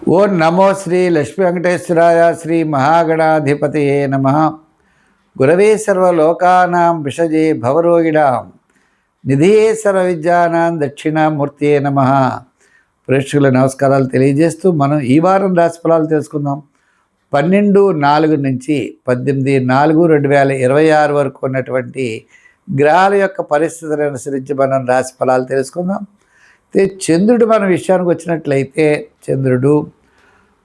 ఓం నమో శ్రీ లక్ష్మీ వెంకటేశ్వరాయ శ్రీ మహాగణాధిపతయే నమః. గురవే సర్వలోకానాం విషజే భవరోగిణాం నిధియే సర్వ విద్యానాం దక్షిణామూర్తియే నమః. ప్రేక్షకుల నమస్కారాలు తెలియజేస్తూ మనం ఈ వారం రాశి ఫలాలు తెలుసుకుందాం. 12/4 నుంచి 18/4/2026 వరకు ఉన్నటువంటి గ్రహాల యొక్క పరిస్థితులను అనుసరించి మనం రాశి ఫలాలు తెలుసుకుందాం. చంద్రుడు మన విషయానికి వచ్చినట్లయితే చంద్రుడు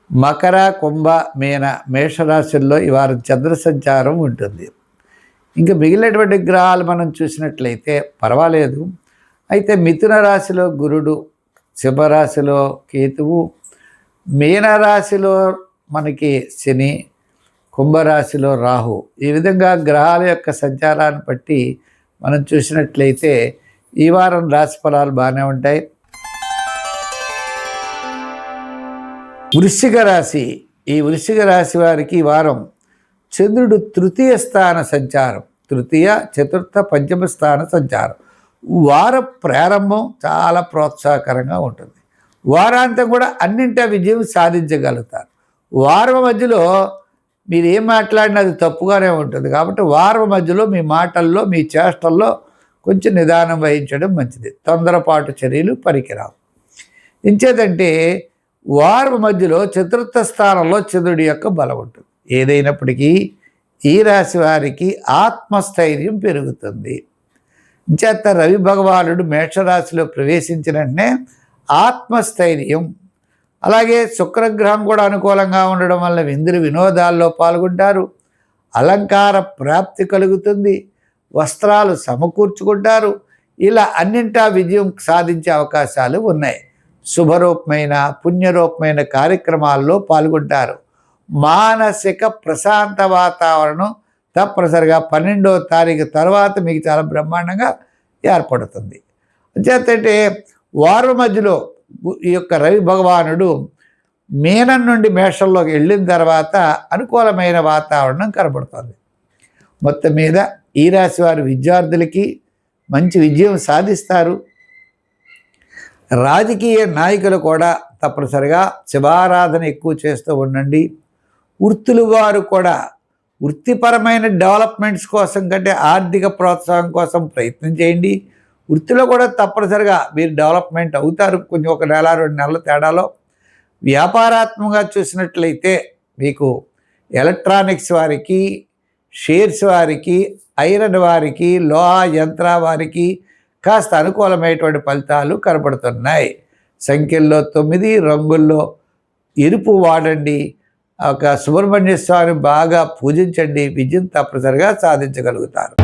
మకర, కుంభ, మీన, మేషరాశుల్లో ఈ వారం చంద్ర సంచారం ఉంటుంది. ఇంకా మిగిలినటువంటి గ్రహాలు మనం చూసినట్లయితే పర్వాలేదు. అయితే మిథున రాశిలో గురుడు, సింహరాశిలో కేతువు, మీనరాశిలో మనకి శని, కుంభరాశిలో రాహు. ఈ విధంగా గ్రహాల యొక్క సంచారాన్ని బట్టి మనం చూసినట్లయితే ఈ వారం రాశి ఫలాలు బాగానే ఉంటాయి. వృశ్చిక రాశి, ఈ వృశ్చిక రాశి వారికి ఈ వారం చంద్రుడు తృతీయ స్థాన సంచారం, తృతీయ, చతుర్థ, పంచమ స్థాన సంచారం. వార ప్రారంభం చాలా ప్రోత్సాహకరంగా ఉంటుంది. వారాంతం కూడా అన్నింటా విజయం సాధించగలుగుతారు. వారం మధ్యలో మీరు ఏం మాట్లాడినా అది తప్పుగానే ఉంటుంది. కాబట్టి వారం మధ్యలో మీ మాటల్లో, మీ చేష్టల్లో కొంచెం నిదానం వహించడం మంచిది. తొందరపాటు చర్యలు పనికిరావు. ఇంచేదంటే వారం మధ్యలో చతుర్థ స్థానంలో చంద్రుడి యొక్క బలం ఉంటుంది. ఏదైనప్పటికీ ఈ రాశి వారికి ఆత్మస్థైర్యం పెరుగుతుంది. ఇంచేత రవి భగవానుడు మేషరాశిలో ప్రవేశించిన వెంటనే ఆత్మస్థైర్యం, అలాగే శుక్రగ్రహం కూడా అనుకూలంగా ఉండడం వల్ల విందులు వినోదాల్లో పాల్గొంటారు. అలంకార ప్రాప్తి కలుగుతుంది. వస్త్రాలు సమకూర్చుకుంటారు. ఇలా అన్నింటా విజయం సాధించే అవకాశాలు ఉన్నాయి. శుభరూపమైన, పుణ్యరూపమైన కార్యక్రమాల్లో పాల్గొంటారు. మానసిక ప్రశాంత వాతావరణం తప్పనిసరిగా 12వ తారీఖు తర్వాత మీకు చాలా బ్రహ్మాండంగా ఏర్పడుతుంది. అంచేతంటే వారం మధ్యలో ఈ యొక్క రవి భగవానుడు మీనం నుండి మేషంలోకి వెళ్ళిన తర్వాత అనుకూలమైన వాతావరణం కనబడుతుంది. మొత్తం మీద ఈ రాశి వారి విద్యార్థులకి మంచి విజయం సాధిస్తారు. రాజకీయ నాయకులు కూడా తప్పనిసరిగా శివారాధన ఎక్కువ చేస్తూ ఉండండి. వృత్తులు వారు కూడా వృత్తిపరమైన డెవలప్మెంట్స్ కోసం కంటే ఆర్థిక ప్రోత్సాహం కోసం ప్రయత్నం చేయండి. వృత్తిలో కూడా తప్పనిసరిగా మీరు డెవలప్మెంట్ అవుతారు. కొంచెం 1 నెల 2 నెలల తేడాలో. వ్యాపారాత్మకంగా చూసినట్లయితే మీకు ఎలక్ట్రానిక్స్ వారికి, షేర్స్ వారికి, ఐరన్ వారికి, లోహ యంత్ర వారికి కాస్త అనుకూలమైనటువంటి ఫలితాలు కనబడుతున్నాయి. సంఖ్యల్లో 9, రంగుల్లో ఎరుపు వాడండి. ఒక సుబ్రహ్మణ్య స్వామిని బాగా పూజించండి. విజయం తప్పనిసరిగా సాధించగలుగుతారు.